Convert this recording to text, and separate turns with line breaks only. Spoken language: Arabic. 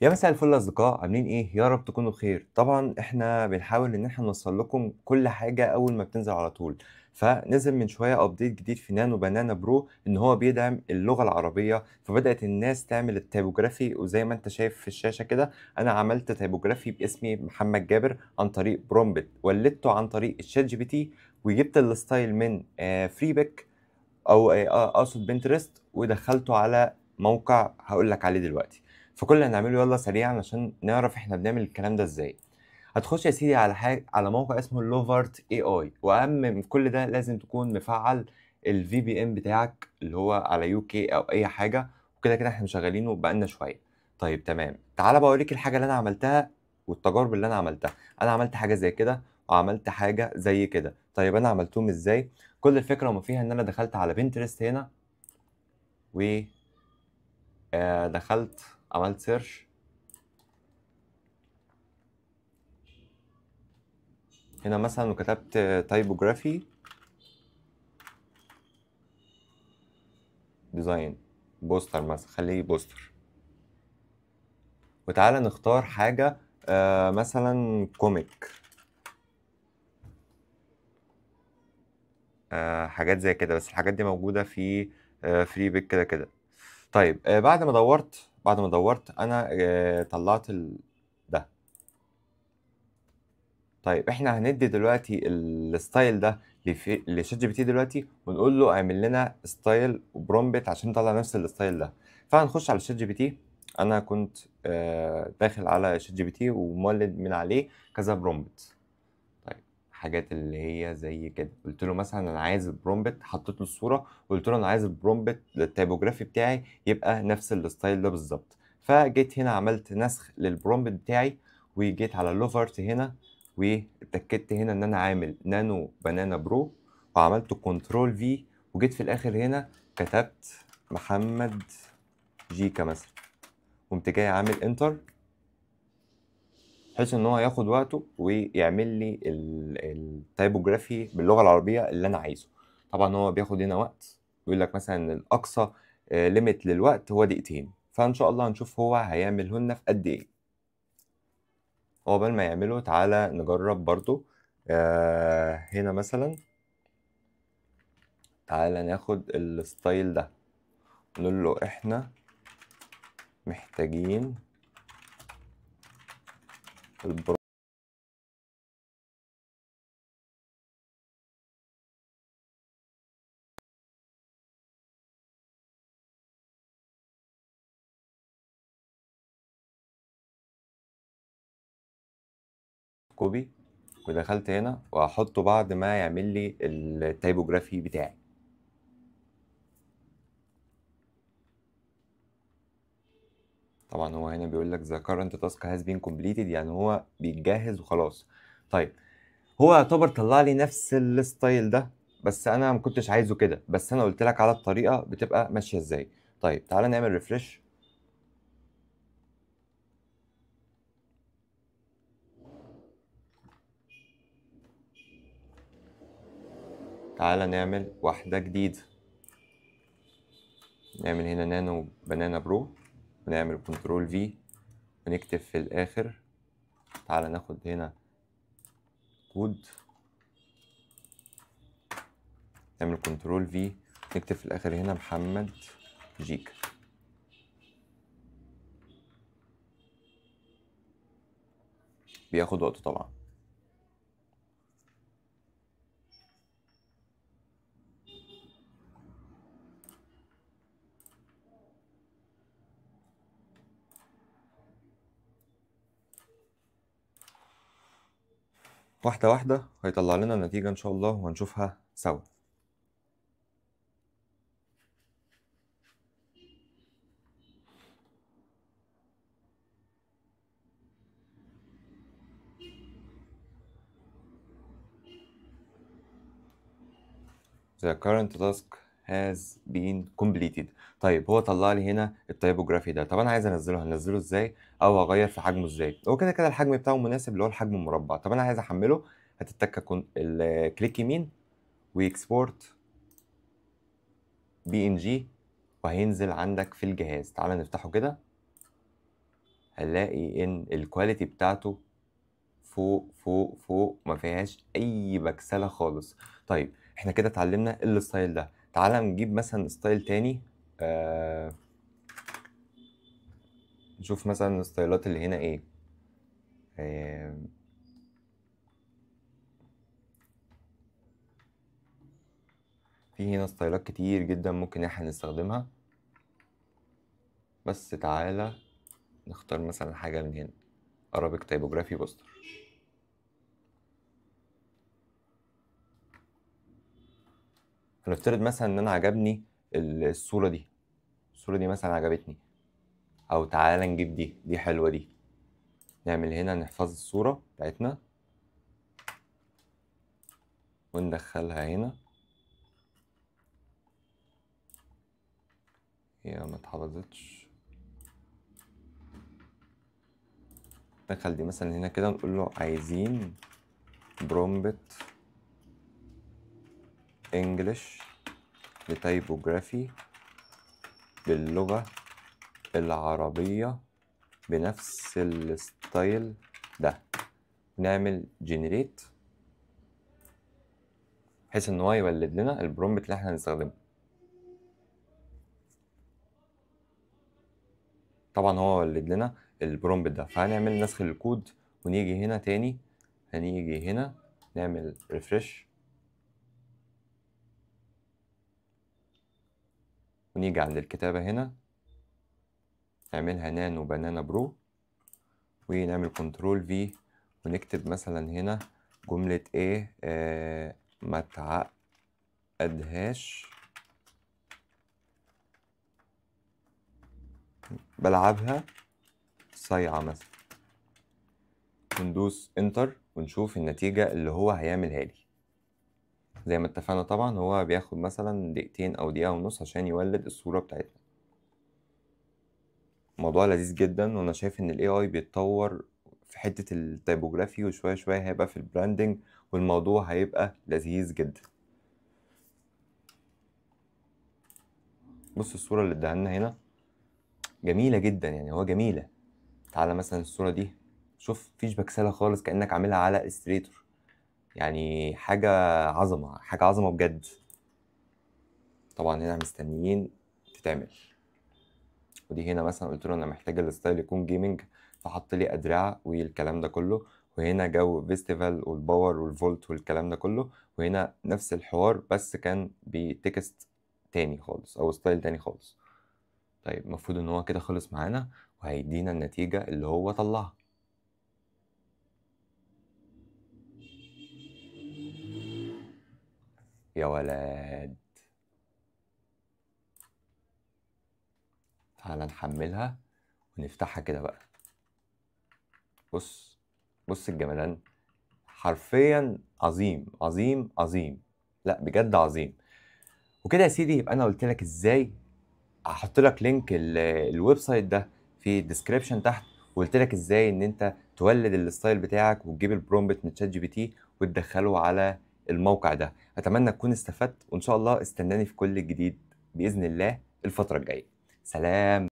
يا مساء الفل يا أصدقاء، عاملين إيه؟ يا رب تكونوا بخير. طبعًا إحنا بنحاول إن إحنا نوصّل لكم كل حاجة أول ما بتنزل على طول، فنزل من شوية update جديد في نانو بنانا برو إن هو بيدعم اللغة العربية، فبدأت الناس تعمل الtypography وزي ما أنت شايف في الشاشة كده، أنا عملت typography باسمي محمد جابر عن طريق prompt ولدته عن طريق الChatGPT وجبت الstyle من Freepik أو أقصد Pinterest ودخّلته على موقع هاقول لك عليه دلوقتي. فكل اللي هنعمله يالّا سريعًا عشان نعرف إحنا بنعمل الكلام ده إزاي. هتخش يا سيدي على موقع اسمه lovart AI وأهم من كل ده لازم تكون مفعّل الVPN بتاعك اللي هو على UK أو أي حاجة، وكده، كده إحنا مشغّلينه بقى لنا شوية. طيب تمام، تعالَ بقى أورّيك الحاجة اللي أنا عملتها والتجارب اللي أنا عملتها. أنا عملت حاجة زي كده وعملت حاجة زي كده. طيب أنا عملتهم إزاي؟ كل الفكرة وما فيها إن أنا دخلت على Pinterest هنا و دخلت عملت search هنا مثلًا وكتبت typography design بوستر مثلًا، خلّيه بوستر. وتعالَ نختار حاجة مثلًا comic حاجات زي كده، بس الحاجات دي موجودة في Freepik كده، كده. طيب بعد ما دوّرت أنا طلّعت ده. طيب إحنا هندّي دلوقتي الstyle ده لChatGPT دلوقتي ونقول له اعمل لنا style وprompt عشان نطلّع نفس الstyle ده. فهنخش على ChatGPT. أنا كنت داخل على ChatGPT ومولِّد من عليه كذا prompt. طيب حاجات اللي هي زي كده، قُلت له مثلًا أنا عايز الprompt، حطيت له الصورة وقُلت له أنا عايز الprompt للtypography بتاعي يبقى نفس الstyle ده بالضبط. فجيت هنا عملت نسخ للprompt بتاعي وجيت على الlovart هنا واتأكدت هنا إن أنا عامل نانو بنانا برو وعملت control V وجيت في الآخر هنا كتبت محمد جيكا مثلًا، قُمت جاي عامل enter بحيث إن هو ياخد وقته ويعمل لي الtypography باللغة العربية اللي أنا عايزه. طبعًا هو بياخد هنا وقت، بيقول لك مثلًا إن الأقصى limit للوقت هو دقيقتين، فإن شاء الله هنشوف هو هيعمله لنا في قد إيه. عقبال ما يعمله تعالَ نجرب برضه هنا مثلًا تعالَ ناخد الstyle ده، نقول له إحنا محتاجين البرو copy ودخلت هنا وهاحطه بعد ما يعمل لي الtypography بتاعي. طبعًا هو هنا بيقول لك the current task has been completed يعني هو بيتجهز وخلاص. طيب هو يعتبر طلّع لي نفس الstyle ده، بس أنا ما كنتش عايزه كده، بس أنا قُلت لك على الطريقة بتبقى ماشية إزاي. طيب تعالَ نعمل refresh. تعالَ نعمل واحدة جديدة. نعمل هنا نانو بنانا برو ونعمل control V ونكتب في الآخر تعالَ ناخد هنا كود، نعمل control V نكتب في الآخر هنا محمد جيكا. بياخد وقته طبعًا. واحدة، واحدة هيطلّع لنا النتيجة إن شاء الله وهنشوفها سوا. The current task has been completed. طيب هو طلّع لي هنا الtypography ده، طب أنا عايز أنزّله، هانزّله إزاي أو أغيّر في حجمه إزاي؟ هو كده، كده الحجم بتاعه مناسب اللي هو الحجم المربع. طب أنا عايز أحمّله، هتتّك كليك يمين وexport PNG وهينزل عندك في الجهاز. تعالَ نفتحه كده، هنلاقي إن الquality بتاعته فوق، فوق، فوق، ما فيهاش أي بكسلة خالص. طيب إحنا كده اتعلمنا الstyle ده، تعالَ نجيب مثلًا style تاني آآ نشوف مثلًا الستايلات اللي هنا إيه. آمم في هنا ستايلات كتير جدًا ممكن إحنا نستخدمها، بس تعالَ نختار مثلًا حاجة من هنا Arabic typography poster. هنفترض مثلًا إن أنا عجبني الصورة دي، الصورة دي مثلًا عجبتني، أو تعالَ نجيب دي حلوة دي، نعمل هنا نحفظ الصورة بتاعتنا وندخّلها هنا. هي ما اتحفظتش. ندخّل دي مثلًا هنا كده ونقول له عايزين prompt English لtypography باللغة العربية بنفس الstyle ده، نعمل generate بحيث إن هو يولد لنا الprompt اللي إحنا هنستخدمه. طبعًا هو ولد لنا الprompt ده، فهنعمل نسخ للكود ونيجي هنا تاني، هنيجي هنا نعمل refresh ونيجي عند الكتابة هنا نعملها نانو بنانا برو ونعمل كنترول في ونكتب مثلًا هنا جملة إيه ما تعقدهاش بالعبها صايعة مثلًا، وندوس enter ونشوف النتيجة اللي هو هيعملها لي. زي ما اتفقنا طبعًا هو بياخد مثلًا دقيقتين أو دقيقة ونص عشان يولد الصورة بتاعتنا. الموضوع لذيذ جدًا وأنا شايف إن الAI بيتطور في حتة الtypography وشوية شوية هيبقى في الbranding والموضوع هيبقى لذيذ جدًا. بُص الصورة اللي اداها لنا هنا جميلة جدًا، يعني هو جميلة. تعالَ مثلًا الصورة دي، شوف ما فيش بكسلة خالص كأنك عاملها على illustrator، يعني حاجة عظمة، حاجة عظمة بجد. طبعًا هنا مستنيين تتعمل. ودي هنا مثلًا قُلت له أنا محتاج الstyle يكون gaming فحط لي أدرعة والكلام ده كله، وهنا جو festival والpower والvolt والكلام ده كله، وهنا نفس الحوار بس كان بtext تاني خالص أو style تاني خالص. طيب المفروض إن هو كده خلص معانا وهيدينا النتيجة اللي هو طلّعها. يا ولد! تعالَ نحمّلها ونفتحها كده بقى. بُص، بُص الجمدان، حرفيًا عظيم، عظيم، عظيم، لأ بجد عظيم. وكده يا سيدي يبقى أنا قُلت لك إزاي هاحط لك link الweb site ده في الdescription تحت، وقُلت لك إزاي إن أنت تولد الstyle بتاعك وتجيب الprompt من ChatGPT وتدخّله على الموقع ده. أتمنى تكون استفدت وإن شاء الله استناني في كل جديد بإذن الله الفترة الجاية. سلام.